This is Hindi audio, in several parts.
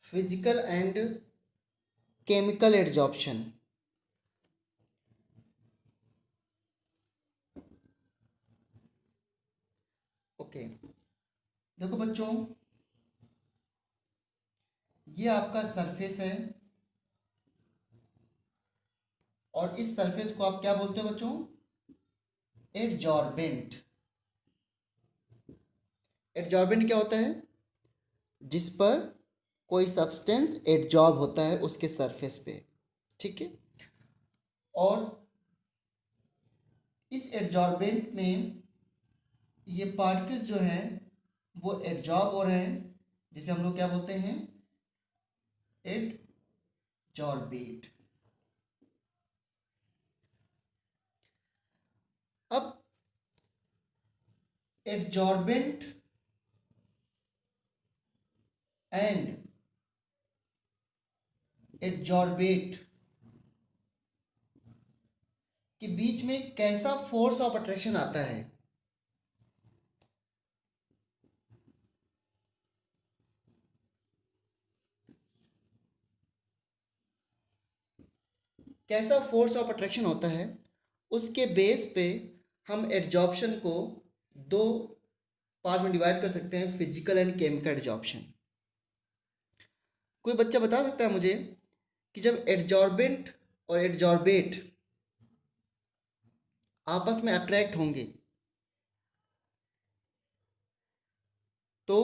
Physical and chemical adsorption. Okay, देखो बच्चों, ये आपका सरफेस है और इस सरफेस को आप क्या बोलते हो बच्चों? एडजॉर्बेंट। एडजॉर्बेंट क्या होता है? जिस पर कोई सब्सटेंस एडजॉर्ब होता है उसके सरफेस पे, ठीक है। और इस एडजॉर्बेंट में ये पार्टिकल्स जो हैं वो एडजॉर्ब हो रहे हैं, जिसे हम लोग क्या बोलते हैं? एडजॉर्बेट। अब एडजॉर्बेंट एंड एडजॉर्बेट के बीच में कैसा फोर्स ऑफ अट्रैक्शन आता है? कैसा फोर्स ऑफ अट्रैक्शन होता है, उसके बेस पे हम एडजॉर्प्शन को दो पार्ट में डिवाइड कर सकते हैं, फिजिकल एंड केमिकल एडजॉर्प्शन। कोई बच्चा बता सकता है मुझे कि जब एडजॉर्बेंट और एडजॉर्बेट आपस में अट्रैक्ट होंगे तो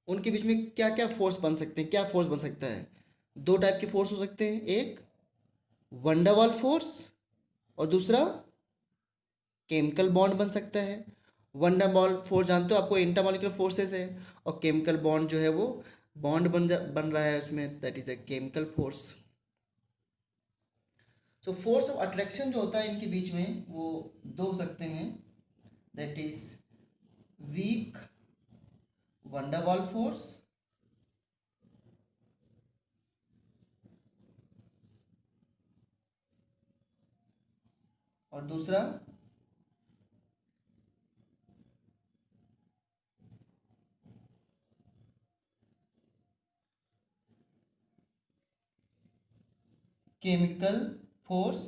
उनके बीच में क्या क्या फोर्स बन सकते हैं? क्या फोर्स बन सकता है? दो टाइप के फोर्स हो सकते हैं, एक वंडरवॉल फोर्स और दूसरा केमिकल बॉन्ड बन सकता है। वंडरवॉल फोर्स जानते हो, आपको इंटरमॉलिक्यूलर फोर्सेस है, और केमिकल बॉन्ड जो है वो बॉन्ड बन रहा है उसमें, that is a chemical force. तो फोर्स ऑफ अट्रैक्शन जो होता है इनके बीच में वो दो हो सकते हैं, that is weak van der Waals force और दूसरा chemical force,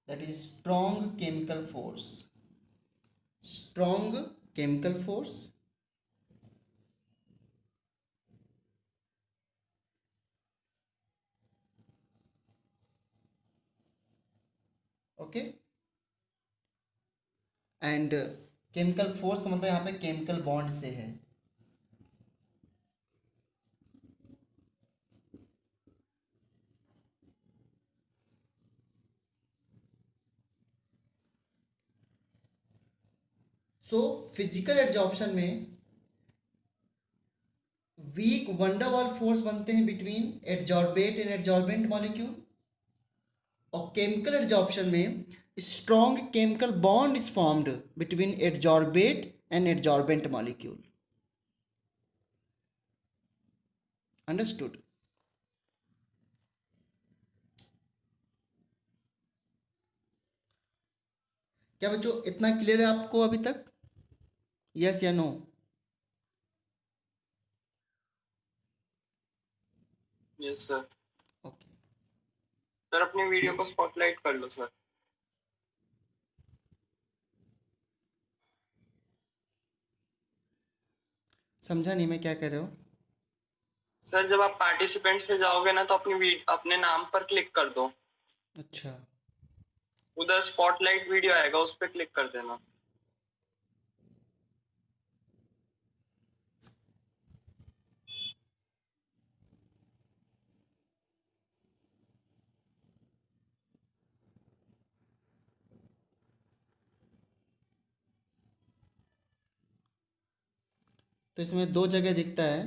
that is strong chemical force. Strong chemical force okay. And chemical force का मतलब यहाँ पे केमिकल बॉन्ड से है। सो फिजिकल एडजॉर्प्शन में वीक वंडरवॉल फोर्स बनते हैं between adsorbate and adsorbent molecule, और केमिकल एडजॉर्प्शन में strong chemical bond is formed between adsorbate and adsorbent molecule. Understood? क्या बच्चों इतना क्लियर है आपको अभी तक? यस या no? Yes sir. Okay, sir अपनी वीडियो को स्पॉटलाइट कर लो सर। समझा नहीं मैं क्या कह रहे हो? सर जब आप पार्टिसिपेंट्स पे जाओगे ना तो अपने नाम पर क्लिक कर दो, अच्छा, उधर स्पॉटलाइट वीडियो आएगा, उस पर क्लिक कर देना। तो इसमें दो जगह दिखता है,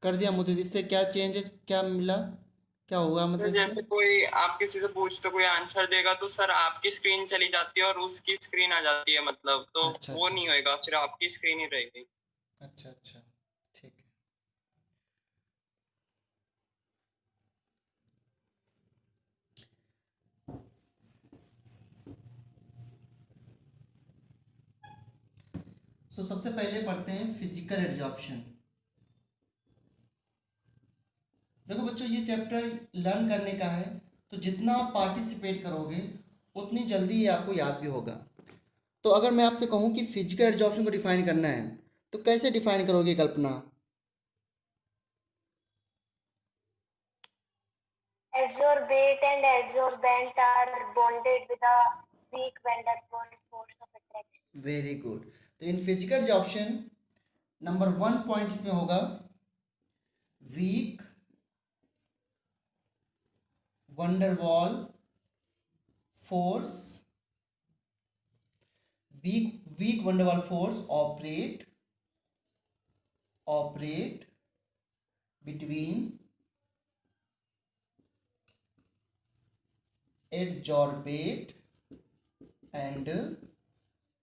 कर दिया मुझे। इससे क्या चेंजेस, क्या मिला, क्या होगा मतलब सर इससे? जैसे कोई आप किसी से पूछते कोई आंसर देगा तो सर आपकी स्क्रीन चली जाती है और उसकी स्क्रीन आ जाती है, मतलब तो अच्छा वो अच्छा नहीं होएगा, फिर आपकी स्क्रीन ही रहेगी। अच्छा अच्छा, ठीक है। सबसे पहले पढ़ते हैं फिजिकल एड्जॉर्प्शन। देखो बच्चों, ये चैप्टर लर्न करने का है, तो जितना आप पार्टिसिपेट करोगे उतनी जल्दी ये आपको याद भी होगा। तो अगर मैं आपसे कहूँ कि फिजिकल एड्जॉर्प्शन को डिफाइन करना है, तो कैसे डिफाइन करोगे कल्पना? Adsorbate and adsorbent are bonded with a weak van der Waals force of attraction. Very good. तो in physical adsorption number 1 point इसमें होगा weak van der Waals force. Weak van der Waals force operate between adsorbate and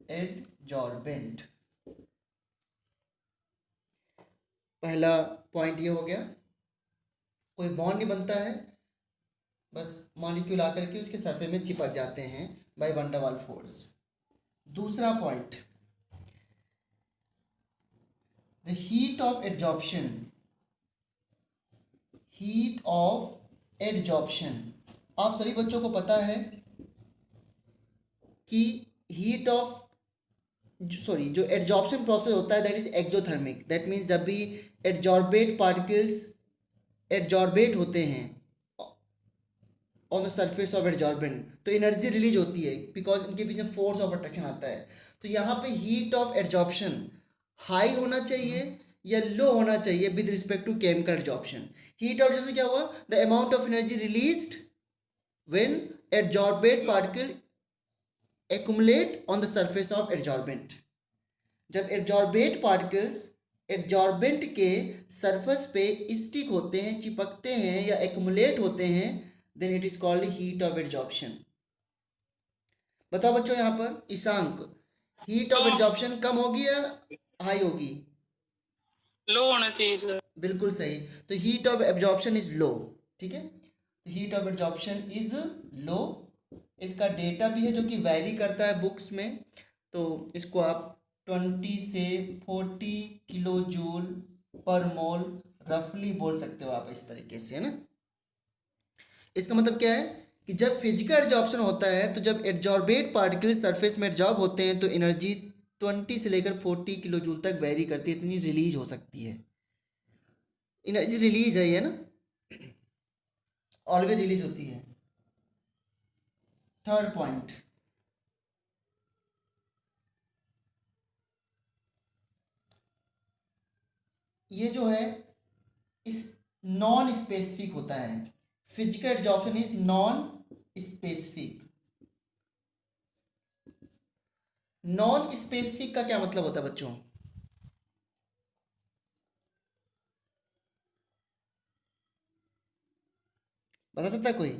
adsorbent। पहला पॉइंट ये हो गया, कोई बॉन्ड नहीं बनता है, बस मॉलिक्यूल आकर के उसके सरफेस में चिपक जाते हैं बाय वंडर वाल फोर्स। दूसरा point, the heat of adsorption. आप सभी बच्चों को पता है कि जो एडजॉर्प्शन प्रोसेस होता है that is exothermic. That means जब भी एडजॉर्बेट पार्टिकल्स एडजॉर्बेट होते हैं on the surface of adsorbent, तो एनर्जी रिलीज होती है बिकॉज इनके बीच में फोर्स ऑफ अट्रैक्शन आता है। तो यहाँ पे हीट ऑफ एडजॉर्प्शन हाई होना चाहिए या लो होना चाहिए with respect to chemical adsorption. Heat of adsorption क्या हुआ? The amount of energy released when adsorbate particle accumulate on the surface of adsorbent। जब adsorbate particles adsorbent के surface पे स्टिक होते हैं, चिपकते हैं या accumulate होते हैं, then it is called heat of adsorption। बताओ बच्चों, यहाँ पर ईशांक, heat of adsorption कम होगी या हाई होगी? लो होना चाहिए सर। बिल्कुल सही। तो heat of absorption is low। ठीक है, heat of absorption is low. इसका डेटा भी है जो कि वैरी करता है बुक्स में, तो इसको आप 20 से 40 किलो जूल पर मोल रफली बोल सकते हो आप इस तरीके से, है ना। इसका मतलब क्या है कि जब फिजिकल एड्जॉर्प्शन होता है तो जब एड्जॉर्बेट पार्टिकल सरफेस में एड्जॉर्ब होते हैं तो एनर्जी 20 से लेकर 40 किलो जूल तक वेरी करती है, इतनी रिलीज हो सकती है। एनर्जी रिलीज है ये ना, ऑलवेज रिलीज होती है। थर्ड पॉइंट, ये जो है इस नॉन स्पेसिफिक होता है। Physical adsorption is non specific. Non specific का क्या मतलब होता है बच्चों? बता सकता है कोई?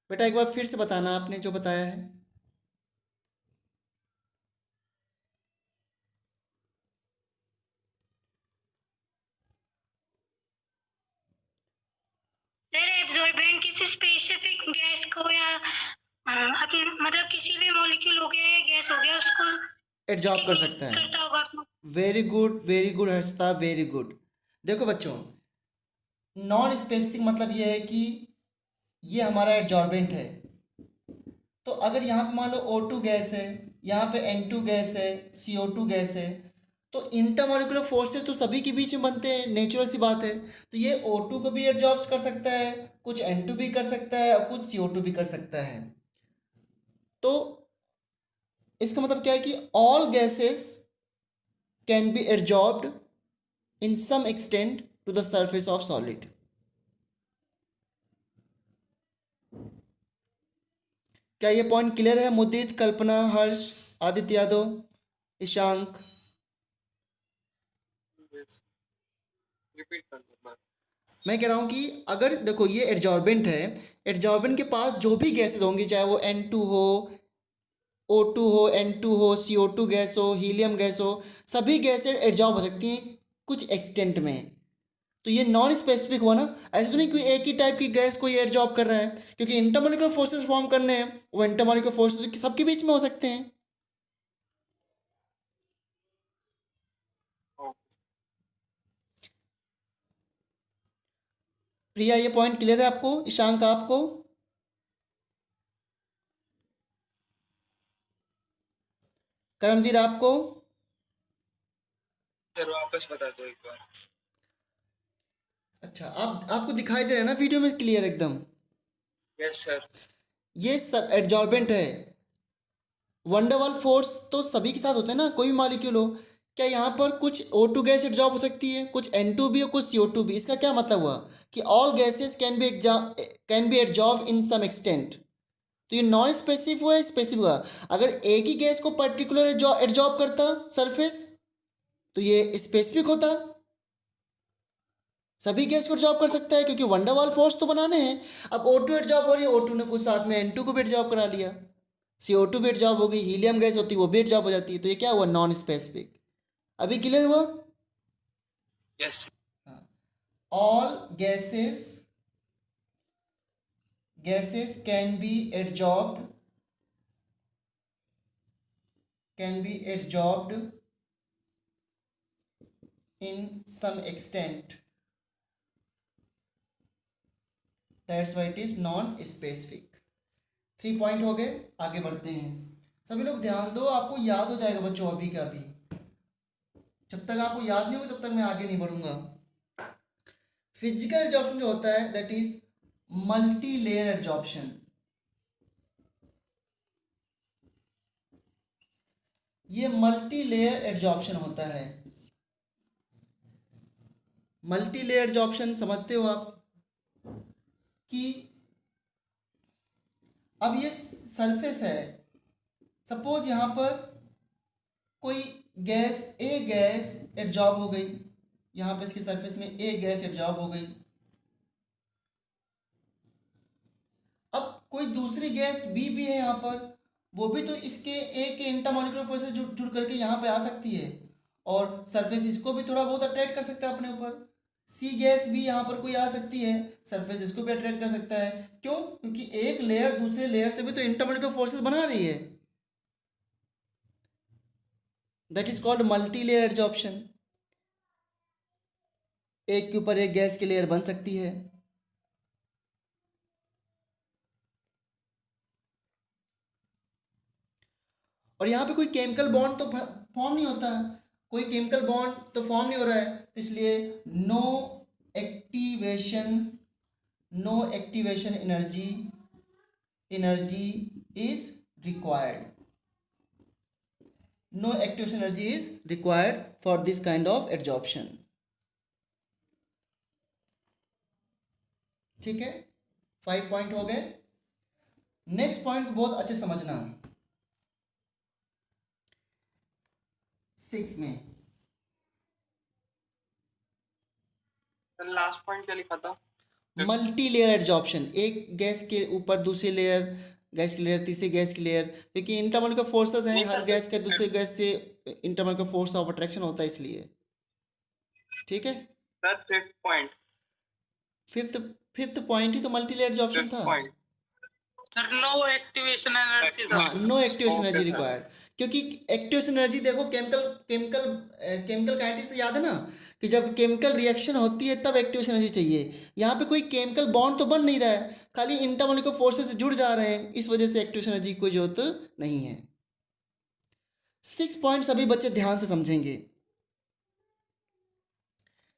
बेटा एक बार फिर से बताना आपने जो बताया है। सर एब्जॉर्बेंट किसी स्पेसिफिक गैस को या मतलब किसी भी मॉलिक्यूल हो गया या गैस हो गया उसको एड्जॉर्ब कर सकता है। करता होगा। Very good Harshita, very good. देखो बच्चों, नॉन स्पेसिफिक मतलब ये है कि ये हमारा एड्जॉर्बेंट है, तो अगर यहाँ पे मान लो O2 गैस है, यहाँ पे N2 गैस है, CO2 गैस है, तो इंटरमॉलिक्यूलर फोर्सेस तो सभी के बीच में बनते हैं, नेचुरल सी बात है। तो ये O2 को भी एड्जॉर्ब कर सकता है, कुछ N2 भी कर सकता है और कुछ CO2 भी कर सकता है। तो इसका मतलब क्या है कि all gases can be adsorbed in some extent to the surface of solid. क्या ये पॉइंट क्लियर है? मुदित, कल्पना, हर्ष, आदित्य यादव, ईशांक? रिपीट कर दो बात। मैं कह रहा हूँ कि अगर देखो ये एड्जॉर्बेंट है, एड्जॉर्बेंट के पास जो भी गैसेज होंगी, चाहे वो N2 हो, O2 हो, N2 हो, CO2 गैस हो, हीलियम गैस हो, सभी गैसेज एड्जॉर्ब हो सकती हैं कुछ एक्सटेंट में। तो ये नॉन स्पेसिफिक हुआ ना। ऐसे तो नहीं कोई एक ही टाइप की गैस कोई एडजॉर्ब कर रहा है, क्योंकि इंटरमोलिकुलर फोर्सेस फॉर्म करने हैं, वो इंटरमोलिकुलर फोर्सेस सबके बीच में हो सकते हैं। प्रिया ये पॉइंट क्लियर है आपको? ईशांक आपको? करमवीर आपको? सर वापस बता दो एक बार। अच्छा, आपको दिखाई दे रहा है ना वीडियो में क्लियर एकदम? Yes sir. ये एडजॉर्बेंट है। वंडरवॉल फोर्स तो सभी के साथ होते हैं ना, कोई भी मॉलिक्यूल हो। क्या यहाँ पर कुछ O2 गैस एडजॉर्ब हो सकती है, कुछ N2 भी और कुछ CO2 भी? इसका क्या मतलब हुआ कि all gases can be adsorb in some extent. तो ये नॉन स्पेसिफिक हुआ, स्पेसिफिक हुआ। अगर एक ही गैस को पर्टिकुलर एडजॉर्ब करता सरफेस तो ये स्पेसिफिक होता। सभी गैस को एडजॉर्ब कर सकता है, क्योंकि वंडरवॉल फोर्स तो बनाने हैं। अब O2 एडजॉर्ब हो रही है, O2 ने कुछ साथ में N2 को भी एडजॉर्ब करा लिया, CO2 भी एडजॉर्ब हो गई, हीलियम गैस होती है वो भी एडजॉर्ब हो जाती है। तो ये क्या हुआ? Non specific. अभी क्लियर हुआ? Yes. All gases can be adsorbed in some extent, that's why it is non specific. 3 point हो गए, आगे बढ़ते हैं। सभी लोग ध्यान दो, आपको याद हो जाएगा बच्चों अभी का अभी। जब तक आपको याद नहीं होगा तब तक मैं आगे नहीं बढ़ूंगा। फिजिकल एडजॉर्प्शन जो होता है that is multi layer adsorption. ये मल्टी लेयर एडजॉर्प्शन होता है। मल्टी लेयर एडजॉर्प्शन समझते हो आप कि अब ये सरफेस है, सपोज यहाँ पर कोई ए गैस एडजॉर्ब हो गई, यहाँ पे इसकी सरफेस में ए गैस एडजॉर्ब हो गई। अब कोई दूसरी गैस बी भी है यहाँ पर, वो भी तो इसके ए के इंटरमॉलिक्यूलर फोर्सेस जुड़ करके यहाँ पे आ सकती है, और सरफेस इसको भी थोड़ा बहुत अट्रैक्ट कर सकता है अपने ऊपर। सी गैस भी यहाँ पर कोई आ सकती है, सरफेस इसको भी अट्रैक्ट कर सकता है। क्यों? क्योंकि एक लेयर दूसरे लेयर से भी तो इंटरमॉलिक्यूलर फोर्सेस बना रही है। That is called multi layer adsorption. एक के ऊपर एक गैस की लेयर बन सकती है। और यहाँ पे कोई केमिकल बॉन्ड तो फॉर्म नहीं होता है, कोई केमिकल बॉन्ड तो फॉर्म नहीं हो रहा है, तो इसलिए no activation energy is required. No activation energy is required for this kind of adsorption. ठीक है, 5 पॉइंट हो गए। नेक्स्ट पॉइंट बहुत अच्छे समझना। 6 में सर लास्ट पॉइंट क्या लिखा था? मल्टी लेयर एडजॉर्प्शन, एक गैस के ऊपर दूसरी लेयर, गैस की लेयर, तीसरी गैस की लेयर, क्योंकि इंटरमॉलिक्यूलर फोर्सेस हैं, नहीं हर सर, गैस के दूसरे गैस से इंटरमॉलिक्यूलर फोर्स ऑफ अट्रैक्शन होता है, इसलिए। ठीक है, sir fifth point. Fifth point ही तो मल्टी लेयर एडजॉर्प्शन फिफ्थ था। Point sir no activation energy था। हाँ, no activation Okay, energy sir. Required, क्योंकि एक्टिवेशन एनर्जी देखो केमिकल काइनेटिक्स से याद है ना कि जब केमिकल रिएक्शन होती है तब एक्टिवेशन एनर्जी चाहिए। यहाँ पे कोई केमिकल बॉन्ड तो बन नहीं रहा है, खाली इंटरमॉलिक्यूलर फोर्सेस जुड़ जा रहे हैं, इस वजह से एक्टिवेशन एनर्जी की कोई जरूरत नहीं है। 6 पॉइंट सभी बच्चे ध्यान से समझेंगे।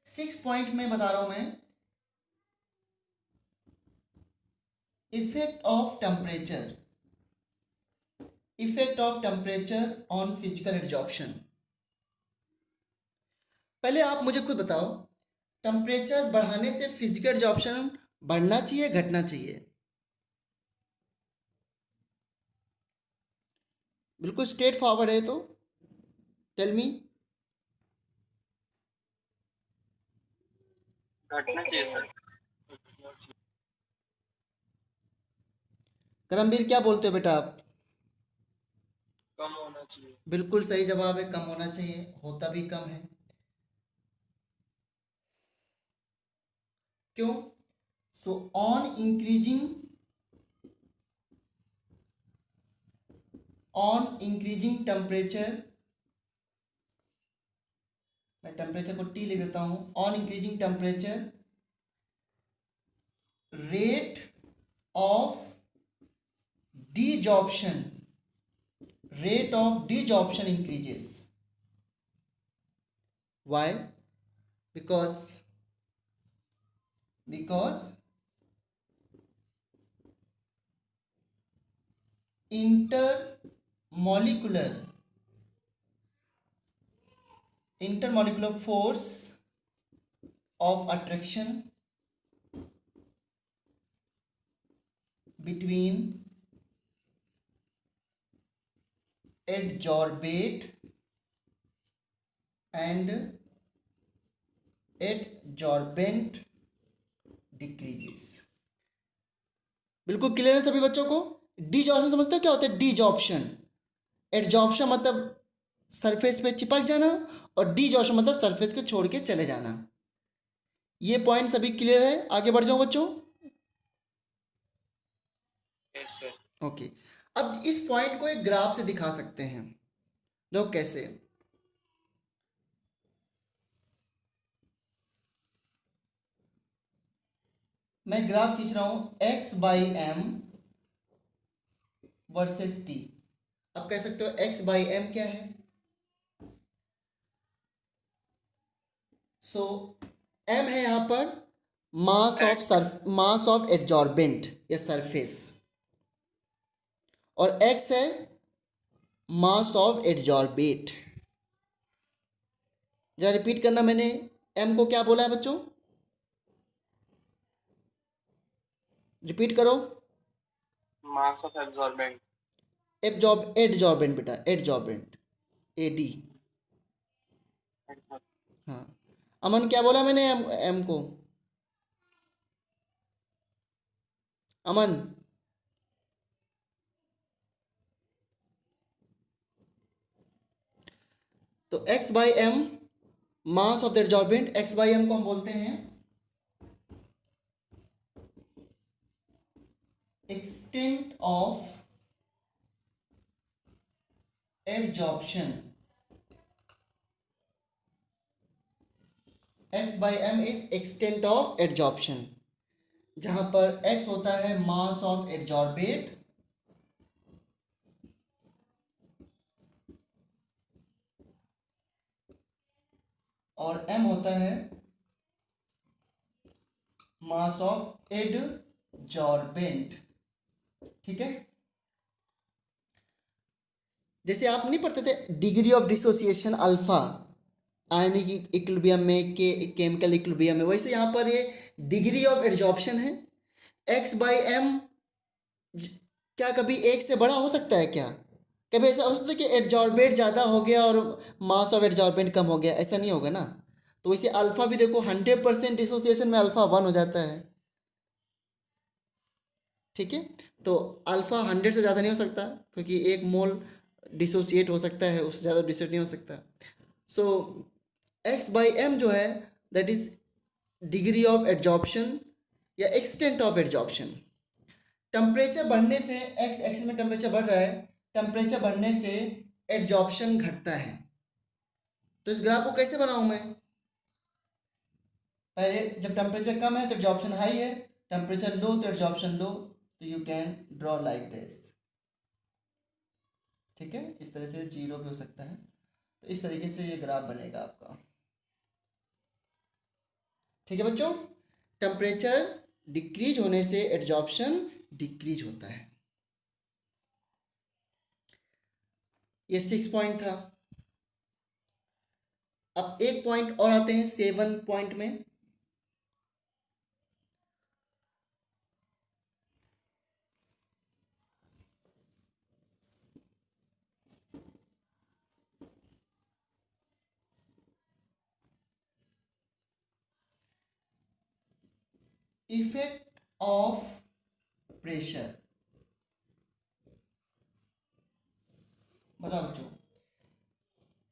6 पॉइंट में बता रहा हूं मैं, effect of temperature on physical adsorption. पहले आप मुझे खुद बताओ, टेम्परेचर बढ़ाने से फिजिकल एडजॉर्प्शन बढ़ना चाहिए, घटना चाहिए? बिल्कुल स्ट्रेट फॉरवर्ड है, तो टेल मी। घटना चाहिए सर। करमवीर क्या बोलते हो बेटा आप? कम होना चाहिए। बिल्कुल सही जवाब है, कम होना चाहिए, होता भी कम है। क्यों? सो ऑन इंक्रीजिंग टेम्परेचर, मैं टेम्परेचर को टी लिख देता हूं, on increasing temperature rate of desorption increases. Why? Because intermolecular force of attraction between adsorbate and adsorbent decreases. बिल्कुल क्लियर है सभी बच्चों को? डिजॉर्प्शन समझते हो क्या होता है? डिजॉर्प्शन, एडजॉर्प्शन मतलब सरफेस पे चिपक जाना और डिजॉर्प्शन मतलब सरफेस के छोड़ के चले जाना। ये पॉइंट सभी क्लियर है? आगे बढ़ जाओ बच्चों। Yes sir. ओके, अब इस पॉइंट को एक ग्राफ से दिखा सकते हैं। देखो कैसे, मैं ग्राफ खींच रहा हूं x/m वर्सेस t। अब कह सकते हो x/m क्या है? सो m है यहां पर मास ऑफ एडजॉर्बेंट या सरफेस, और x है मास ऑफ एडजॉर्बेट। जरा रिपीट करना, मैंने m को क्या बोला है बच्चों? रिपीट करो। Mass of absorbent. एडजॉर्बेंट बेटा, एडजॉर्बेंट, एडी। हाँ, अमन क्या बोला मैंने एम को? अमन तो x/m mass of the adsorbent, x/m को हम बोलते हैं extent of adsorption. x/m is extent of adsorption, जहां पर x होता है मास ऑफ एडजॉर्बेट और m होता है मास ऑफ एडजॉर्बेंट। ठीक है, जैसे आप नहीं पढ़ते थे degree of dissociation alpha ionic equilibrium में, के केमिकल इक्विलिब्रियम में, वैसे यहाँ पर ये डिग्री ऑफ एडजॉर्प्शन है। x/m क्या कभी एक से बड़ा हो सकता है क्या? कभी ऐसा हो सकता है कि एडजॉर्बेट ज़्यादा हो गया और मास ऑफ एडजॉर्बेंट कम हो गया? ऐसा नहीं होगा ना। तो वैसे अल्फ़ा भी देखो 100% डिसोसिएशन में अल्फ़ा 1 हो जाता है। ठीक है, तो अल्फ़ा 100 से ज़्यादा नहीं हो सकता, क्योंकि 1 मोल डिसोसिएट हो सकता है, उससे ज़्यादा डिसोसिएट नहीं हो सकता। सो x/m जो है that is degree of adsorption या एक्सटेंट ऑफ एडजॉर्प्शन। टेम्परेचर बढ़ने से, x एक्सिस में टेम्परेचर बढ़ रहा है, टेम्परेचर बढ़ने से एडजॉर्प्शन घटता है। तो इस ग्राफ को कैसे बनाऊं मैं? पहले जब टेम्परेचर कम है तो एडजॉर्प्शन हाई है, टेम्परेचर लो तो एडजॉर्प्शन लो, तो you can draw like this. ठीक है, इस तरह से 0 भी हो सकता है। तो इस तरीके से ये ग्राफ बनेगा आपका। ठीक है बच्चों, टेम्परेचर डिक्रीज होने से एडजॉर्प्शन डिक्रीज होता है। ये 6 पॉइंट था। अब एक पॉइंट और आते हैं 7 पॉइंट में। Effect of pressure. बताओ बच्चों,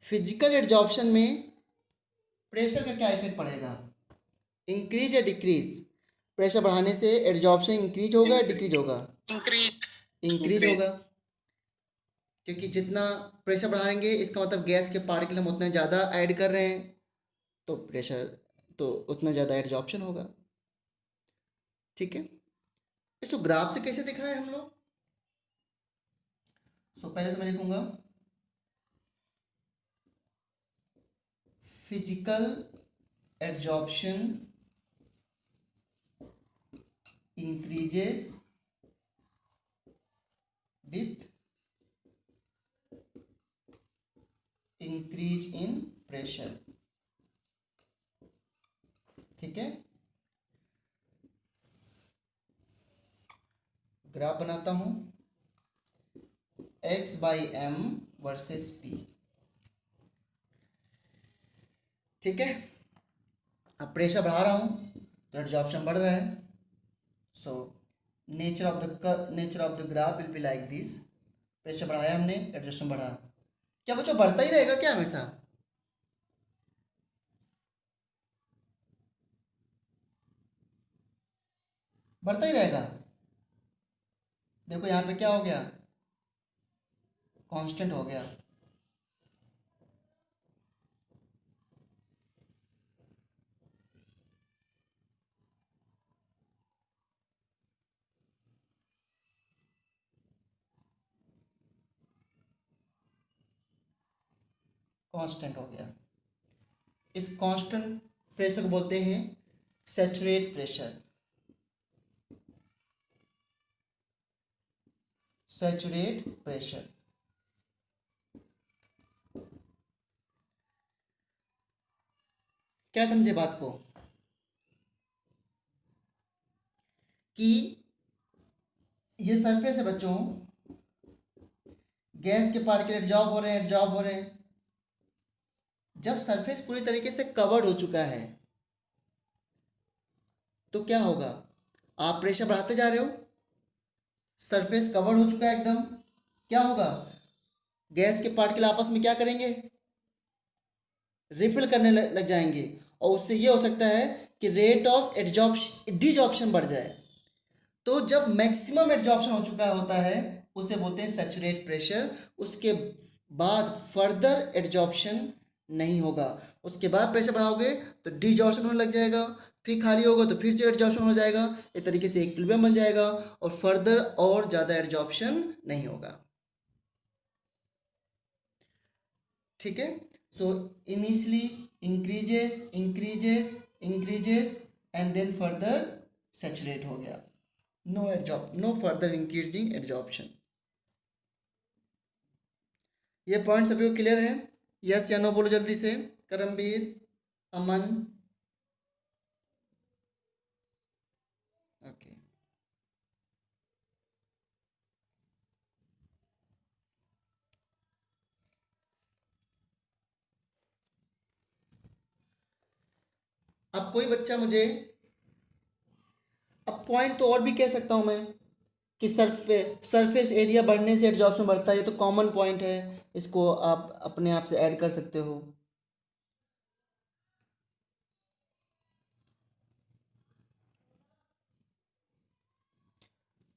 फिजिकल एडजॉर्प्शन में प्रेशर का क्या इफेक्ट पड़ेगा? इंक्रीज या डिक्रीज? प्रेशर बढ़ाने से एड्जॉर्प्शन इंक्रीज होगा या डिक्रीज होगा? इंक्रीज। इंक्रीज होगा, क्योंकि जितना प्रेशर बढ़ाएंगे इसका मतलब गैस के पार्टिकल हम उतना ज़्यादा ऐड कर रहे हैं, तो प्रेशर तो उतना ज़्यादा एड्जॉर्प्शन होगा। ठीक है, इसको ग्राफ से कैसे दिखाएं हम लोग? पहले तो मैं लिखूंगा physical adsorption increases with increase in pressure. ठीक है, ग्राफ बनाता हूं x/m वर्सेस p। ठीक है, अब प्रेशर बढ़ा रहा हूं तो एड्जॉर्प्शन बढ़ रहा है। So nature of the graph will be like this. Pressure बढ़ाया हमने, एड्जॉर्प्शन बढ़ा। क्या बच्चों बढ़ता ही रहेगा क्या हमेशा? बढ़ता ही रहेगा। देखो यहाँ पे क्या हो गया, कांस्टेंट हो गया। कांस्टेंट हो गया। इस कांस्टेंट प्रेशर को बोलते हैं सैचुरेट प्रेशर। Saturate pressure. क्या समझे बात को? कि ये सरफेस है बच्चों, गैस के पार्टिकल एब्जॉर्ब हो रहे हैं। जब सरफेस पूरी तरीके से कवर्ड हो चुका है तो क्या होगा? आप प्रेशर बढ़ाते जा रहे हो, सरफेस कवर्ड हो चुका है एकदम, क्या होगा? गैस के पार्टिकल आपस में क्या करेंगे? रिफिल करने लग जाएंगे, और उससे ये हो सकता है कि रेट ऑफ डिजॉर्प्शन बढ़ जाए। तो जब मैक्सिमम एड्जॉर्प्शन हो चुका होता है उसे बोलते हैं सैचुरेट प्रेशर। उसके बाद फर्दर एड्जॉर्प्शन नहीं होगा। उसके बाद प्रेशर बढ़ाओगे तो डिजॉर्प्शन होने लग जाएगा, फिर खाली होगा तो फिर से एड्जॉर्प्शन हो जाएगा। इस तरीके से इक्विलिब्रियम बन जाएगा और फर्दर और ज़्यादा एड्जॉर्प्शन नहीं होगा। ठीक है, so initially increases and then further saturate हो गया। No further increasing adsorption. ये पॉइंट सभी को क्लियर है? यस या नो बोलो जल्दी से। करमवीर, अमन, ओके। अब कोई बच्चा मुझे, अब पॉइंट तो और भी कह सकता हूं मैं कि सरफेस एरिया बढ़ने से एड्जॉर्प्शन बढ़ता है, ये तो कॉमन पॉइंट है, इसको आप अपने आप से ऐड कर सकते हो।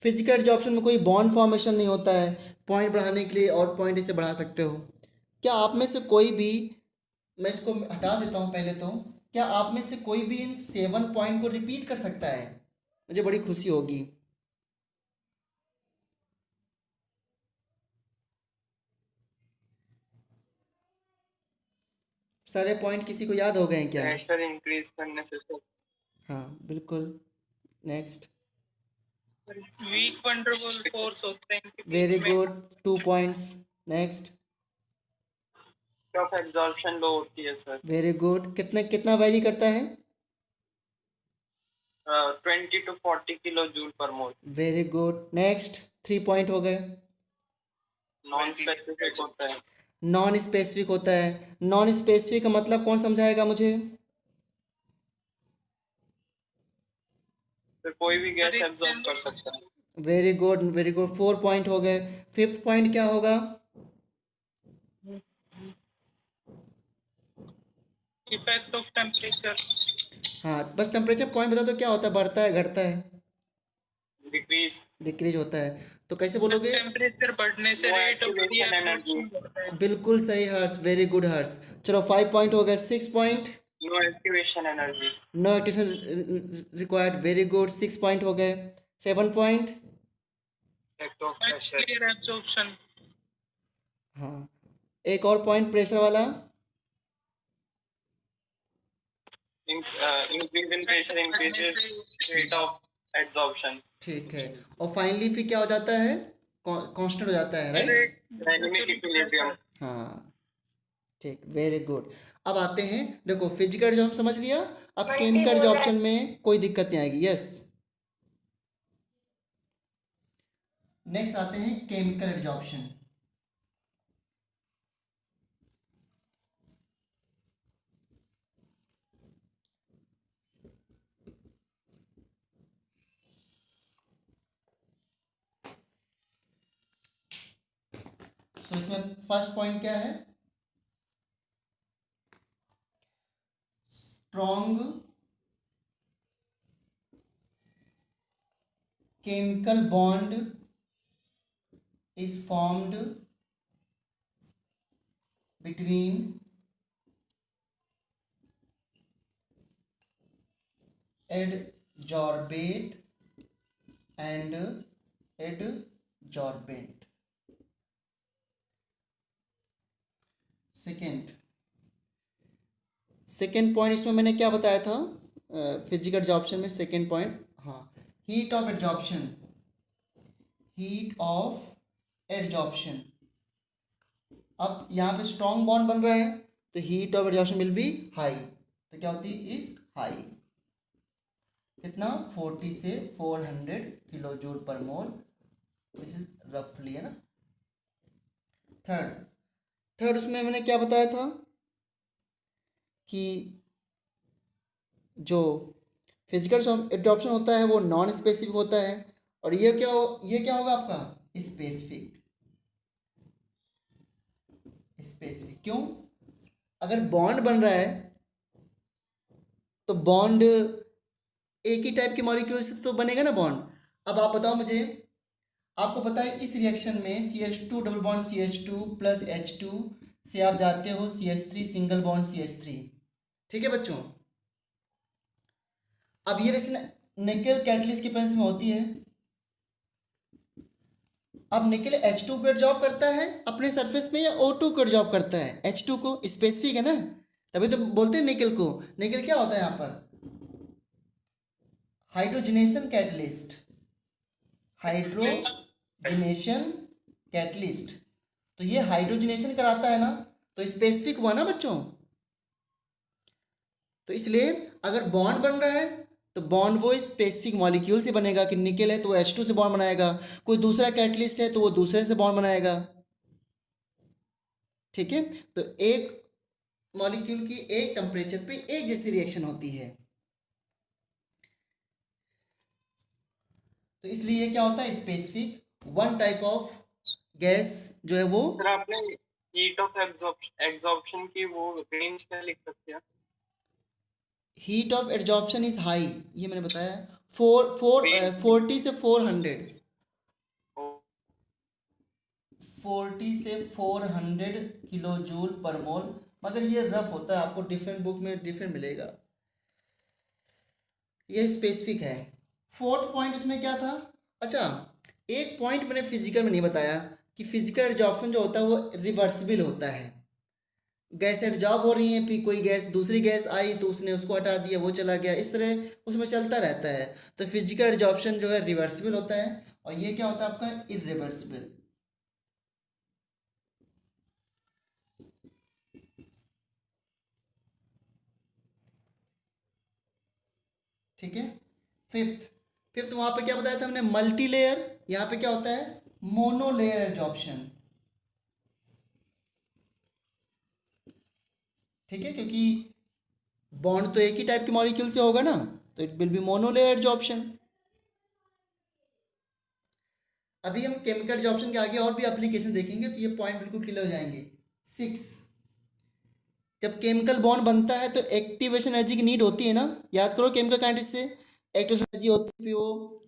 फिजिकल एड्जॉर्प्शन में कोई बॉन्ड फॉर्मेशन नहीं होता है, पॉइंट बढ़ाने के लिए और पॉइंट इसे बढ़ा सकते हो। क्या आप में से कोई भी, मैं इसको हटा देता हूँ पहले तो, क्या आप में से कोई भी इन 7 पॉइंट को रिपीट कर सकता है? मुझे बड़ी खुशी होगी। सारे पॉइंट किसी को याद हो गए हैं क्या? प्रेशर इंक्रीज करने से तो हाँ बिल्कुल। नेक्स्ट। वीक वंडरफुल फोर्स होते हैं इनके वेरी बीच में। Good, 2 points. Next. Of absorption लो होती है सर। वेरी गुड, कितना वैरी करता है? 20 to 40 kilo joule per mole. Very good. Next, 3 point हो गए। नॉन स्पेसिफिक होता है। नॉन स्पेसिफिक होता है। नॉन स्पेसिफिक का मतलब कौन समझाएगा मुझे? फिर कोई भी गैस एब्जॉर्ब कर सकता है। Very good, very good, 4 point हो गए। 5th पॉइंट क्या होगा? Effect of temperature. हाँ, बस टेम्परेचर पॉइंट बता दो क्या होता है, बढ़ता है घटता है? डिक्रीज। डिक्रीज होता है। तो कैसे बोलोगे? टेम्परेचर बढ़ने से no rate of activation energy. Reabsorption बढ़ता है। बिल्कुल सही हर्ष, वेरी गुड हर्ष। चलो 5 पॉइंट हो गए। 6 point, no activation energy. No activation required, very good, 6 point हो गए। 7 point, effect of pressure. Clear absorption. हाँ, एक और पॉइंट प्रेशर वाला। Increase in pressure increases rate of absorption. ठीक है। और फाइनली फिर क्या हो जाता है? कांस्टेंट हो जाता है, राइट? Dynamic equilibrium. हाँ, ठीक, वेरी गुड। अब आते हैं, देखो फिजिकल जो हम समझ लिया, अब केमिकल जो ऑप्शन में कोई दिक्कत नहीं आएगी। यस, नेक्स्ट आते हैं केमिकल एडजॉर्प्शन। तो इसमें फर्स्ट पॉइंट क्या है? Strong chemical bond is formed between adsorbate and adsorbent. Second point इसमें मैंने क्या बताया था फिजिकल एडजॉर्प्शन में? सेकेंड पॉइंट, हाँ, heat of adsorption. Heat of adsorption. अब यहाँ पे स्ट्रॉन्ग बॉन्ड बन रहा है तो heat of adsorption will be high. तो क्या होती है? Is high. कितना? 40 से 400 kilo joule per mole. This is रफली, है ना। थर्ड उसमें मैंने क्या बताया था कि जो फिजिकल एडॉप्शन होता है वो नॉन स्पेसिफिक होता है, और ये क्या होगा आपका? स्पेसिफिक। स्पेसिफिक क्यों? अगर बॉन्ड बन रहा है तो बॉन्ड एक ही टाइप के मॉलिक्यूल से तो बनेगा ना बॉन्ड। अब आप बताओ मुझे, आपको पता है इस रिएक्शन में CH2 double bond CH2 plus H2 से आप जाते हो CH3 सिंगल बॉन्ड CH3। ठीक है बच्चों। अब ये रिएक्शन निकेल कैटलिस्ट की प्रेजेंस में होती है। अब निकेल H2 को एडजॉर्ब करता है अपने सरफेस में या O2 को एडजॉर्ब करता है? H2 को। स्पेसिफिक है ना, तभी तो बोलते हैं निकेल को। निकेल क्या होता है यहाँ पर? Hydrogenation catalyst. Hydrogenation catalyst. तो ये हाइड्रोजनेशन कराता है ना, तो स्पेसिफिक हुआ ना बच्चों। तो इसलिए अगर बॉन्ड बन रहा है तो बॉन्ड वो स्पेसिफिक मॉलिक्यूल से बनेगा कि निकेल है तो वो H2 से बॉन्ड बनाएगा, कोई दूसरा कैटलिस्ट है तो वो दूसरे से बॉन्ड बनाएगा। ठीक है, तो एक मॉलिक्यूल की एक टेम्परेचर पे एक जैसी रिएक्शन होती है। तो इसलिए ये क्या होता है? Specific. One type of gas जो है वो, सर आपने हीट ऑफ एब्जॉर्प्शन की वो रेंज क्या लिख सकते हैं? Heat of adsorption is high, ये मैंने बताया। 40 से 400, 40 से 400 किलो जूल पर मोल। मगर ये रफ होता है, आपको डिफरेंट बुक में डिफरेंट मिलेगा। ये स्पेसिफिक है। फोर्थ पॉइंट इसमें क्या था? अच्छा, एक पॉइंट मैंने फिजिकल में नहीं बताया कि फिजिकल एडजॉर्प्शन जो होता है वो रिवर्सिबल होता है। गैस एडजॉर्ब हो रही है, फिर कोई गैस, दूसरी गैस आई तो उसने उसको हटा दिया, वो चला गया, इस तरह उसमें चलता रहता है। तो फिजिकल एडजॉर्प्शन जो है रिवर्सिबल होता है, और ये क्या होता है आपका? इरिवर्सिबल। ठीक है। फिफ्थ वहां पे क्या बताया था हमने? Multi layer. यहाँ पे क्या होता है? Mono layer adsorption. ठीक है, क्योंकि बॉन्ड तो एक ही टाइप के मॉलिक्यूल से होगा ना, तो it will be mono layer adsorption. अभी हम केमिकल एडजॉर्प्शन के आगे और भी एप्लीकेशन देखेंगे तो ये पॉइंट बिल्कुल क्लियर हो जाएंगे। 6, जब केमिकल बॉन्ड बनता है तो एक्टिवेशन एनर्जी की नीड होती है ना, याद करो केमिकल काइनेटिक्स से एक्टिवेशन एनर्जी होती है वो।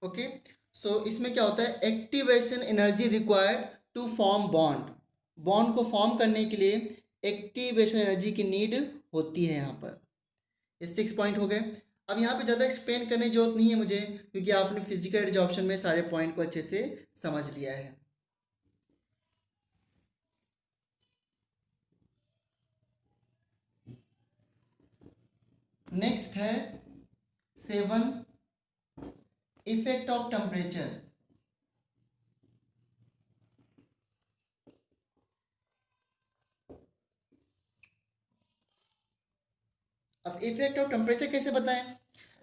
ओके, सो इसमें क्या होता है, activation energy required to form bond. Bond को फॉर्म करने के लिए एक्टिवेशन एनर्जी की नीड होती है यहाँ पर। ये 6 पॉइंट हो गए। अब यहाँ पे ज़्यादा एक्सप्लेन करने की जरूरत नहीं है मुझे, क्योंकि आपने फिजिकल एडजॉर्प्शन में सारे पॉइंट को अच्छे से समझ लिया है। नेक्स्ट है 7, इफेक्ट ऑफ टेम्परेचर। अब इफेक्ट ऑफ टेम्परेचर कैसे बताएं?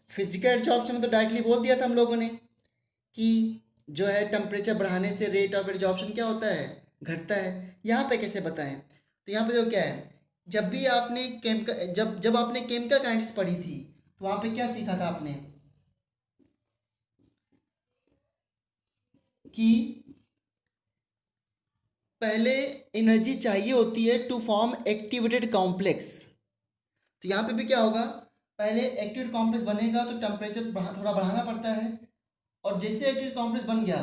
फिजिकल एडजॉर्प्शन में तो डायरेक्टली बोल दिया था हम लोगों ने कि जो है टेम्परेचर बढ़ाने से रेट ऑफ एडजॉर्प्शन क्या होता है, घटता है। यहाँ पे कैसे बताएं? तो यहाँ पे देखो क्या है, जब भी आपने केमिकल जब आपने केमिकल काइनेटिक्स पढ़ी थी तो वहाँ पे क्या सीखा था आपने कि पहले एनर्जी चाहिए होती है टू फॉर्म एक्टिवेटेड कॉम्प्लेक्स। तो यहाँ पे भी क्या होगा, पहले एक्टिवेटेड कॉम्प्लेक्स बनेगा तो टेम्परेचर थोड़ा बढ़ाना पड़ता है, और जैसे एक्टिवेटेड कॉम्प्लेक्स बन गया,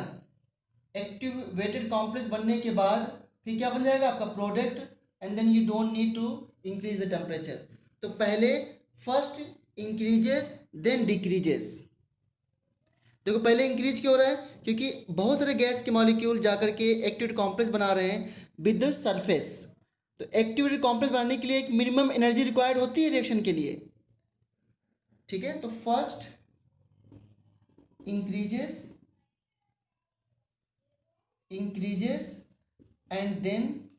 एक्टिवेटेड कॉम्प्लेक्स बनने के बाद फिर क्या बन जाएगा आपका product, and then you don't need to increase the temperature. तो पहले फर्स्ट इंक्रीजेस देन डिक्रीजेस। देखो पहले इंक्रीज क्यों हो रहा है, क्योंकि बहुत सारे गैस के मॉलिक्यूल जाकर के एक्टिवेटेड कॉम्प्लेक्स बना रहे हैं विद द सरफेस। तो एक्टिवेटेड कॉम्प्लेक्स बनाने के लिए एक मिनिमम एनर्जी रिक्वायर्ड होती है रिएक्शन के लिए, ठीक है। तो first increases and then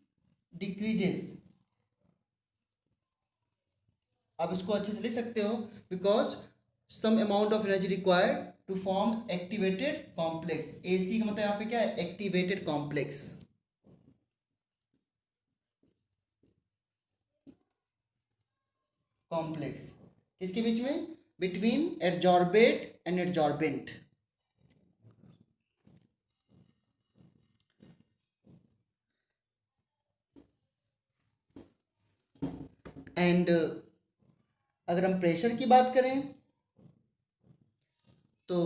decreases. आप इसको अच्छे से लिख सकते हो, because some amount of energy required to form activated complex. AC का मतलब यहाँ पे क्या है, एक्टिवेटेड कॉम्प्लेक्स। कॉम्प्लेक्स किसके बीच में, between adsorbate and adsorbent. And अगर हम प्रेशर की बात करें तो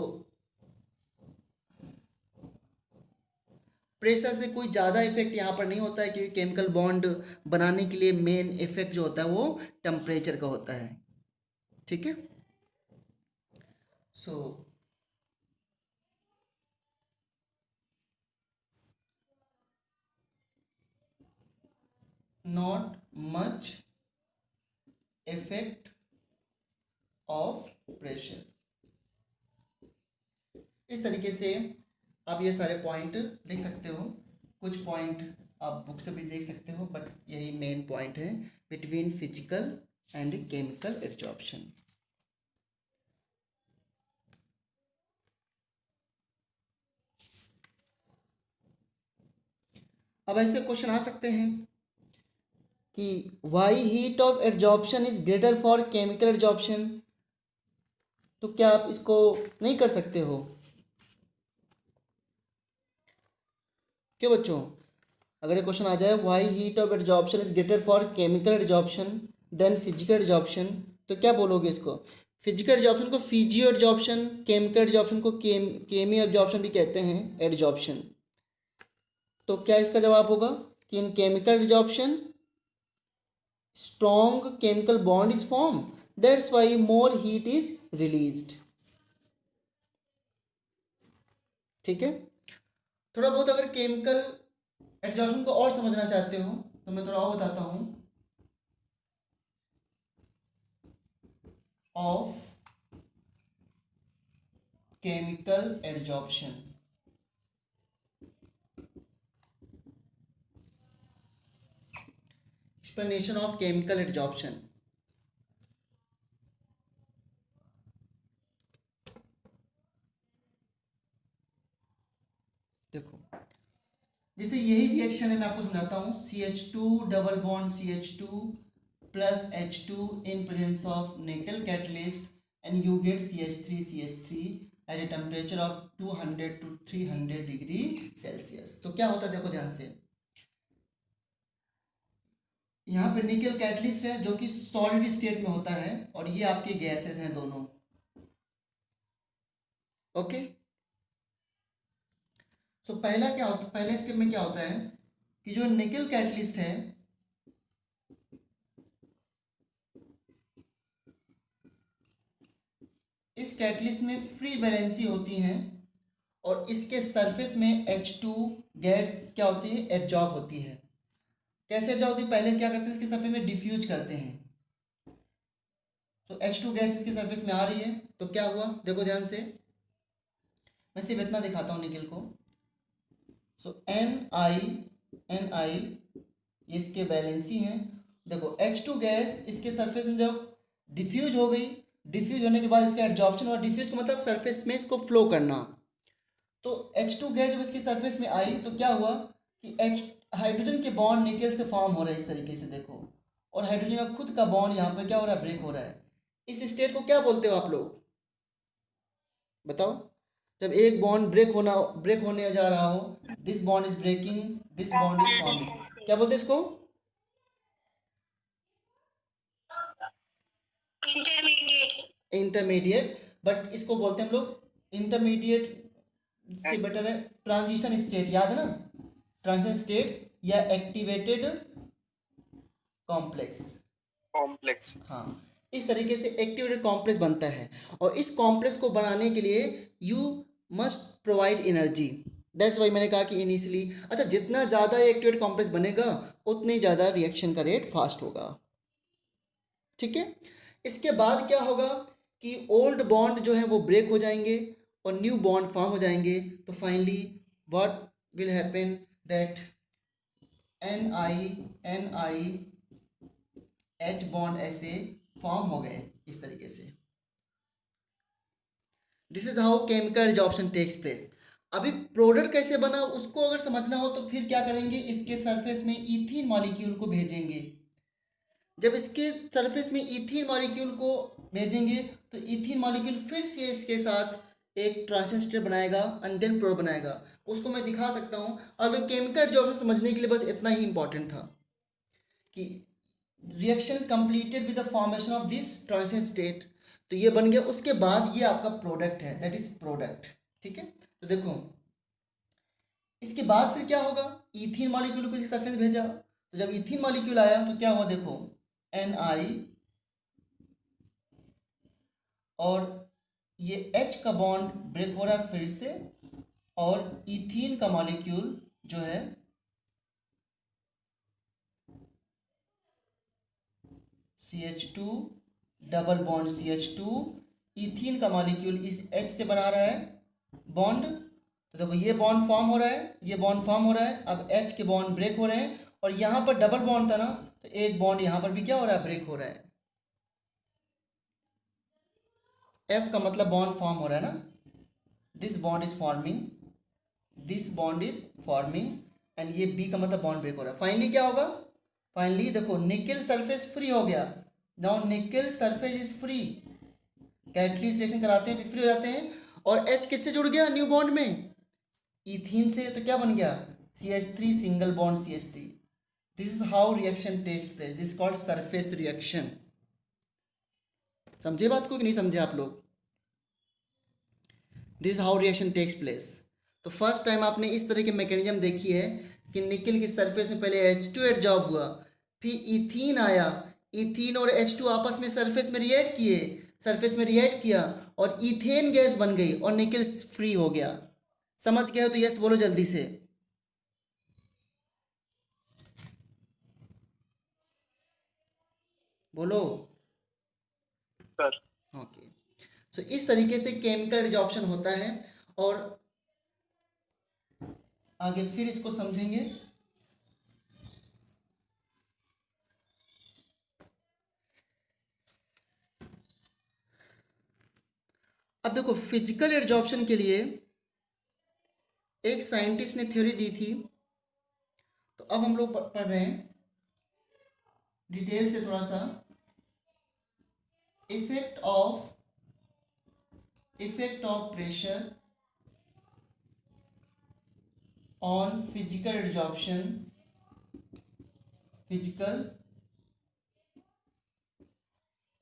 प्रेशर से कोई ज़्यादा इफेक्ट यहाँ पर नहीं होता है, क्योंकि केमिकल बॉन्ड बनाने के लिए मेन इफेक्ट जो होता है वो टेम्परेचर का होता है, ठीक है। So not much effect of pressure. इस तरीके से आप ये सारे पॉइंट लिख सकते हो। कुछ पॉइंट आप बुक से भी देख सकते हो, बट यही मेन पॉइंट है between physical and chemical adsorption. अब ऐसे क्वेश्चन आ सकते हैं कि why heat of adsorption is greater for chemical adsorption. तो क्या आप इसको नहीं कर सकते हो? क्यों बच्चों? अगर ये क्वेश्चन आ जाए why heat of adsorption is greater for chemical adsorption than physical adsorption, तो क्या बोलोगे इसको? फिजिकल एडजॉर्प्शन को फिजियो एडजॉर्प्शन, केमिकल एडजॉर्प्शन को केमी एडजॉर्प्शन भी कहते हैं, एडजॉर्प्शन। तो क्या इसका जवाब होगा कि इन chemical adsorption strong chemical bond is form, that's why more heat is released, ठीक है। थोड़ा बहुत अगर केमिकल एडजॉर्प्शन को और समझना चाहते हो तो मैं थोड़ा और बताता हूं। Of chemical adsorption. Explanation of chemical adsorption. देखो जैसे यही रिएक्शन है, मैं आपको समझाता हूँ। CH2 double bond CH2 plus H2 in presence of nickel catalyst and you get CH3 at a temperature of 200 to 300 degree Celsius. तो क्या होता है देखो ध्यान से, यहाँ पे निकल कैटलिस्ट है जो कि सॉलिड स्टेट में होता है और ये आपके गैसेस हैं दोनों। ओके सो पहला क्या होता है, पहले स्टेप में क्या होता है कि जो निकल कैटलिस्ट है इस कैटलिस्ट में फ्री वैलेंसी होती हैं और इसके सरफेस में H2 गैस क्या होती है, एडजॉर्ब होती है। कैसे एडजॉर्ब होती है, पहले क्या करते हैं इसके सरफेस में डिफ्यूज करते हैं। तो H2 गैस इसके सरफेस में आ रही है तो क्या हुआ देखो ध्यान से, मैं सिर्फ इतना दिखाता हूँ निकल को। सो Ni ये इसके वैलेंसी हैं। देखो H2 गैस इसके सरफेस में जब डिफ्यूज हो गई, डिफ्यूज होने के बाद इसका एडजॉर्प्शन, और डिफ्यूज का मतलब सरफेस में इसको फ्लो करना। तो H2 गैस जब इसकी सरफेस में आई तो क्या हुआ कि हाइड्रोजन के बॉन्ड निकल से फॉर्म हो रहा है इस तरीके से देखो, और हाइड्रोजन का खुद का बॉन्ड यहाँ पे क्या हो रहा है, ब्रेक हो रहा है। इस स्टेट को क्या बोलते हो आप लोग बताओ, जब एक बॉन्ड ब्रेक होने जा रहा हो, this bond is breaking, this bond is forming, क्या बोलते हैं इसको, इंटरमीडिएट। बट इसको बोलते हैं हम लोग इंटरमीडिएट से बेटर है ट्रांजिशन स्टेट, याद है ना, ट्रांजिशन स्टेट या एक्टिवेटेड कॉम्प्लेक्स। कॉम्प्लेक्स। हाँ इस तरीके से एक्टिवेटेड कॉम्प्लेक्स बनता है, और इस कॉम्प्लेक्स को बनाने के लिए you must provide energy. That's why मैंने कहा कि इनिशियली, अच्छा जितना ज़्यादा एक्टिवेटेड कॉम्प्लेक्स बनेगा उतनी ज़्यादा रिएक्शन का रेट फास्ट होगा। ठीक है, इसके बाद क्या होगा कि ओल्ड बॉन्ड जो है वो ब्रेक हो जाएंगे और न्यू बॉन्ड फॉर्म हो जाएंगे। तो finally what will happen that Ni H bond ऐसे फॉर्म हो गए इस तरीके से। This is how chemical adsorption takes place. अभी प्रोडक्ट कैसे बना उसको अगर समझना हो तो फिर क्या करेंगे, इसके सरफेस में इथीन मॉलिक्यूल को भेजेंगे। जब इसके सरफेस में इथीन मॉलिक्यूल को भेजेंगे तो इथीन मॉलिक्यूल फिर से इसके साथ एक ट्रांजिशन स्टेट बनाएगा एंड देन प्रोडक्ट बनाएगा। उसको मैं दिखा सकता हूँ। अगर केमिकल एडजॉर्प्शन समझने के लिए बस इतना ही इंपॉर्टेंट था कि reaction completed with the formation of this transition state, तो ये बन गया। उसके बाद ये आपका प्रोडक्ट है, दैट इज प्रोडक्ट। ठीक है, तो देखो इसके बाद फिर क्या होगा, इथीन मॉलिक्यूल को इसी सरफेस भेजा, तो जब इथीन मॉलिक्यूल आया तो क्या हुआ देखो Ni और ये H का बॉन्ड ब्रेक हो रहा है फिर से, और इथीन का मॉलिक्यूल जो है CH2 double bond CH2, ethene का मॉलिक्यूल इस H से बना रहा है बॉन्ड। तो देखो ये बॉन्ड फॉर्म हो रहा है, ये बॉन्ड फॉर्म हो रहा है, अब H के बॉन्ड ब्रेक हो रहे हैं, और यहाँ पर डबल बॉन्ड था ना, तो एक बॉन्ड यहाँ पर भी क्या हो रहा है, ब्रेक हो रहा है। F का मतलब बॉन्ड फॉर्म हो रहा है ना, this bond is forming, this bond is forming, and ये B का मतलब बॉन्ड ब्रेक हो रहा है। फाइनली क्या होगा, फाइनली देखो निकल सरफेस फ्री हो गया। नाउ निकल surface is free, catalyst reaction कराते हैं फिर फ्री हो जाते हैं, और H किससे जुड़ गया न्यू बॉन्ड में, इथीन से, तो क्या बन गया CH3 single bond CH3। This is how reaction takes place, this called surface reaction. समझे बात को कि नहीं समझे आप लोग, this how reaction takes place. तो फर्स्ट टाइम आपने इस तरह की मैकेनिज्म देखी है कि निकल की सरफेस में पहले H2 एडजॉर्ब हुआ, फिर इथीन आया, इथीन और H2 आपस में सरफेस में रिएक्ट किए, सरफेस में रिएक्ट किया और इथेन गैस बन गई और निकल फ्री हो गया। समझ गए हो तो यस बोलो जल्दी से, बोलो सर। ओके। तो इस तरीके से केमिकल एडजॉर्प्शन होता है। और आगे फिर इसको समझेंगे। अब देखो फिजिकल एडजॉर्प्शन के लिए एक साइंटिस्ट ने थ्योरी दी थी, तो अब हम लोग पढ़ रहे हैं डिटेल से थोड़ा सा। Effect of pressure on physical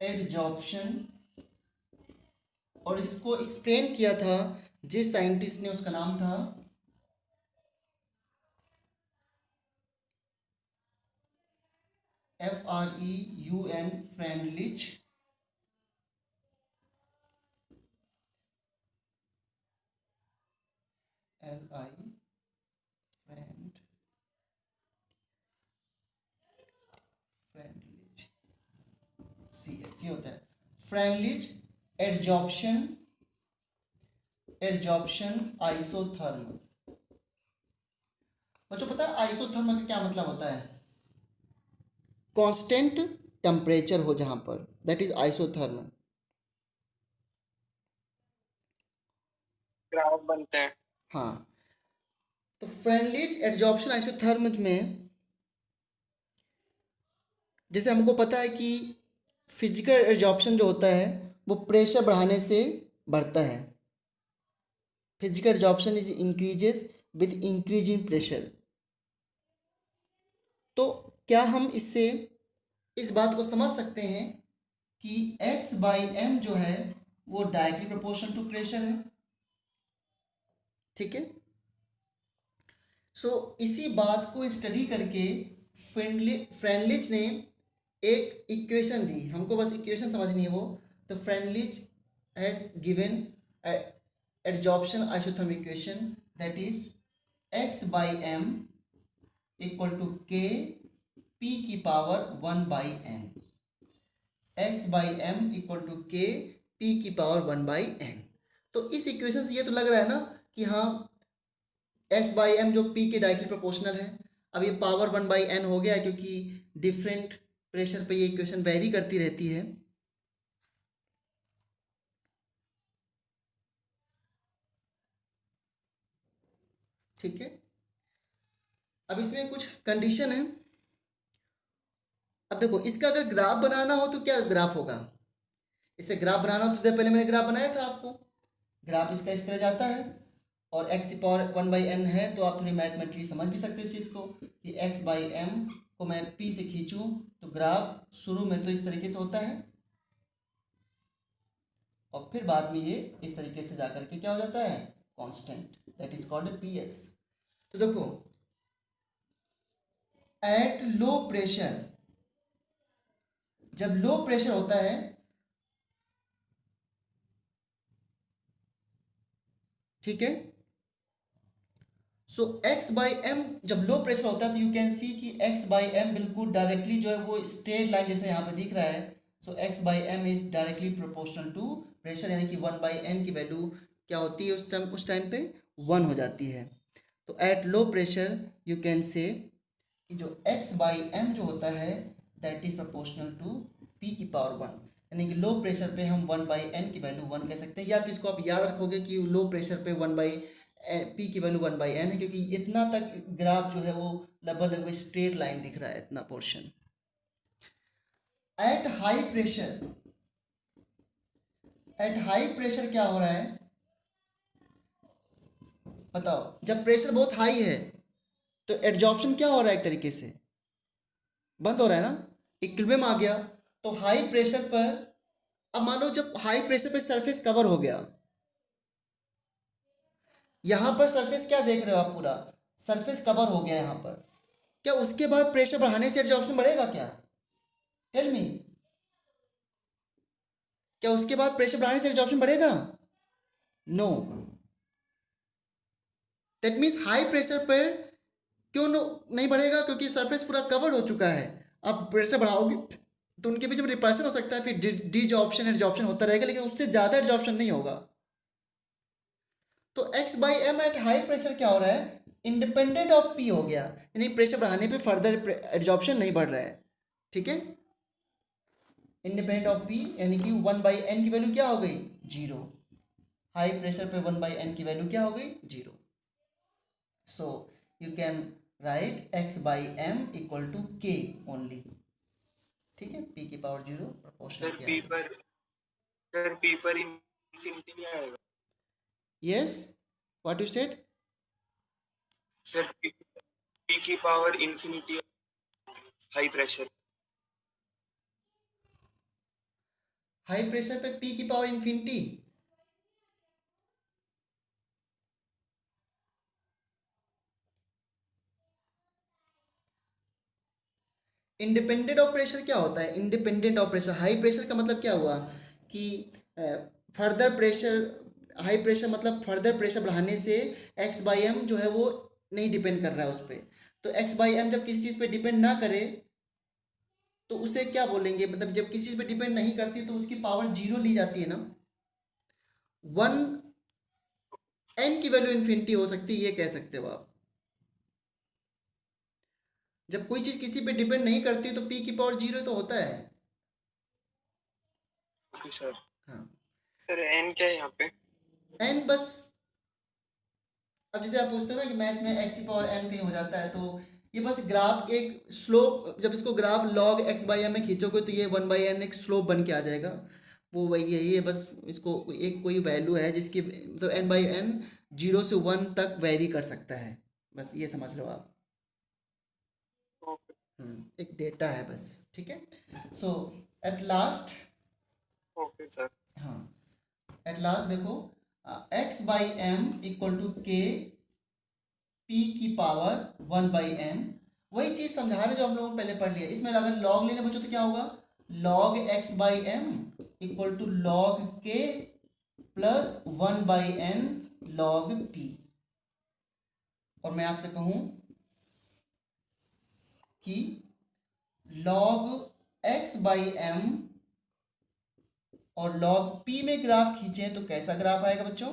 adsorption, और इसको एक्सप्लेन किया था जिस साइंटिस्ट ने, उसका नाम था FREUN फ्रेंडलिच। फ्रेंडलिच CH, ये होता है फ्रेंडलिच एडजॉर्प्शन आइसोथर्म। बच्चों पता है आइसोथर्म का क्या मतलब होता है? कांस्टेंट टेम्परेचर हो जहां पर, दैट इज आइसोथर्म। ग्राफ बनते हैं। हाँ, तो फ्रेंडलिच एडजॉर्प्शन आइसोथर्म में जैसे हमको पता है कि फिजिकल एडजॉर्प्शन जो होता है वो प्रेशर बढ़ाने से बढ़ता है। Physical adsorption is increases with increase in pressure. तो क्या हम इससे इस बात को समझ सकते हैं कि x/m जो है वो डायरेक्टली प्रोपोर्शनल टू प्रेशर है, ठीक है। सो इसी बात को स्टडी करके फ्रेंडलिच ने एक इक्वेशन दी, हमको बस इक्वेशन समझनी है वो। तो Freundlich has given adsorption isotherm equation, that is x/m equal to k p की power 1/n। x/m equal to k p की पावर 1/n। तो इस इक्वेशन से ये तो लग रहा है ना कि हाँ x/m जो p के डायरेक्टली प्रोपोर्शनल है। अब ये पावर 1/n हो गया क्योंकि डिफरेंट प्रेशर पे ये इक्वेशन वेरी करती रहती है। ठीक है, अब इसमें कुछ कंडीशन है। अब देखो इसका अगर ग्राफ बनाना हो तो क्या ग्राफ होगा? इसे ग्राफ बनाना हो तो पहले मैंने ग्राफ बनाया था आपको। ग्राफ इसका इस तरह जाता है और x की पावर 1/n है, तो आप थोड़ी मैथमेटिकली समझ भी सकते हो इस चीज़ को कि x/m को मैं p से खींचूं तो ग्राफ शुरू में तो इस तरीके से होता है और फिर बाद में ये इस तरीके से जाकर के क्या हो जाता है, constant, that is called PS। तो देखो एट लो प्रेशर, जब लो प्रेशर होता है ठीक है, सो x/m जब लो प्रेशर होता है तो यू कैन सी कि x/m बिल्कुल डायरेक्टली जो है वो स्ट्रेट लाइन जैसे यहाँ पे दिख रहा है। So x/m is directly proportional to pressure, यानी कि 1/n की वैल्यू क्या होती है उस टाइम पे 1 हो जाती है। तो at low pressure you can say कि जो x/m जो होता है that is proportional to p की पावर 1, यानी कि लो प्रेशर पे हम 1/n की वैल्यू 1 कह सकते हैं। या फिर इसको आप याद रखोगे कि लो प्रेशर पे p की वैल्यू 1/n है, क्योंकि इतना तक ग्राफ जो है वो लगभग स्ट्रेट लाइन दिख रहा है, इतना पोर्शन। एट हाई प्रेशर क्या हो रहा है बताओ? जब प्रेशर बहुत हाई है तो एडजॉर्प्शन क्या हो रहा है, एक तरीके से बंद हो रहा है ना, इक्विलिब्रियम आ गया। तो हाई प्रेशर पर अब मान लो जब हाई प्रेशर पे सरफेस कवर हो गया, यहां पर सरफेस क्या देख रहे हो आप, पूरा सरफेस कवर हो गया यहां पर, क्या उसके बाद प्रेशर बढ़ाने से एडजॉर्प्शन बढ़ेगा क्या? टेल मी, क्या उसके बाद प्रेशर बढ़ाने से एडजॉर्प्शन बढ़ेगा? No. That means high pressure पर क्यों नहीं बढ़ेगा? क्योंकि सरफेस पूरा कवर्ड हो चुका है। अब प्रेशर बढ़ाओगे तो उनके बीच में रिपल्शन हो सकता है, फिर डिजॉर्प्शन एडजॉर्प्शन होता रहेगा, लेकिन उससे ज़्यादा एडजॉर्प्शन नहीं होगा। तो x by m at high pressure क्या हो रहा है, इंडिपेंडेंट ऑफ p हो गया, यानी प्रेशर बढ़ाने पे फर्दर एडजॉर्प्शन नहीं बढ़ रहा है, ठीक है। इंडिपेंडेंट ऑफ p यानी कि 1/n की वैल्यू क्या हो गई, 0। हाई प्रेशर पे 1/n की वैल्यू क्या हो गई, 0। So you can write x by M equal to k only, ठीक है। p की पावर 0 प्रोपोर्शनल सर क्या पी है, पर सर पी पर इंफिनिटी नहीं आएगा yes what you said, sir? P की power infinity high pressure. High pressure पे p की power infinity, independent of pressure क्या होता है, independent of pressure, high pressure का मतलब क्या हुआ कि फर्दर प्रेशर, हाई प्रेशर मतलब फर्दर प्रेशर बढ़ाने से एक्स बाई एम जो है वो नहीं डिपेंड कर रहा है उस पर। तो एक्स बाई एम जब किसी चीज़ पे डिपेंड ना करे तो उसे क्या बोलेंगे, मतलब जब किसी चीज़ पे डिपेंड नहीं करती तो उसकी पावर 0 ली जाती है ना। 1n की वैल्यू इन्फिनिटी हो सकती है, ये कह सकते हो आप। जब कोई चीज़ किसी पे डिपेंड नहीं करती तो p की पावर 0 तो होता है। Okay sir. हाँ सर एन क्या है यहाँ पे? n बस, अब जैसे आप पूछते हो ना कि मैथ्स में x की पावर n कहीं हो जाता है, तो ये बस ग्राफ एक स्लोप, जब इसको graph log x by m में खींचोगे तो ये 1/n एक स्लोप बन के आ जाएगा, वो वही यही है। बस इसको एक कोई वैल्यू है जिसकी मतलब n/n 0 से 1 तक वेरी कर सकता है, बस ये समझ लो आप। ओके एक डेटा है बस, ठीक है। So at last, okay sir. हाँ एट लास्ट देखो x by M equal to k p की पावर 1/n, वही चीज़ समझा रहे जो हम लोगों ने पहले पढ़ लिया। इसमें अगर log लेने बच्चों तो क्या होगा, log x by M equal to log k plus 1/n log p। और मैं आपसे कहूँ कि log x बाई एम और log p में ग्राफ खींचें तो कैसा ग्राफ आएगा बच्चों,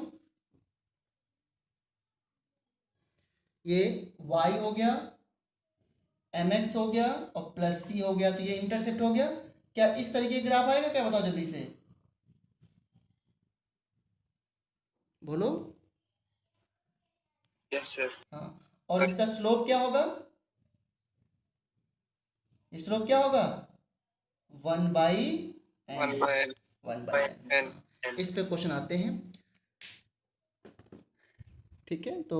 ये y हो गया, mx हो गया और प्लस c हो गया, तो ये इंटरसेप्ट हो गया। क्या इस तरीके का ग्राफ आएगा क्या, बताओ जल्दी से बोलो। Yes sir. हाँ, और इसका स्लोप क्या होगा, ये स्लोप क्या होगा, 1/n, 1/n। एन इस पे क्वेश्चन आते हैं, ठीक है। तो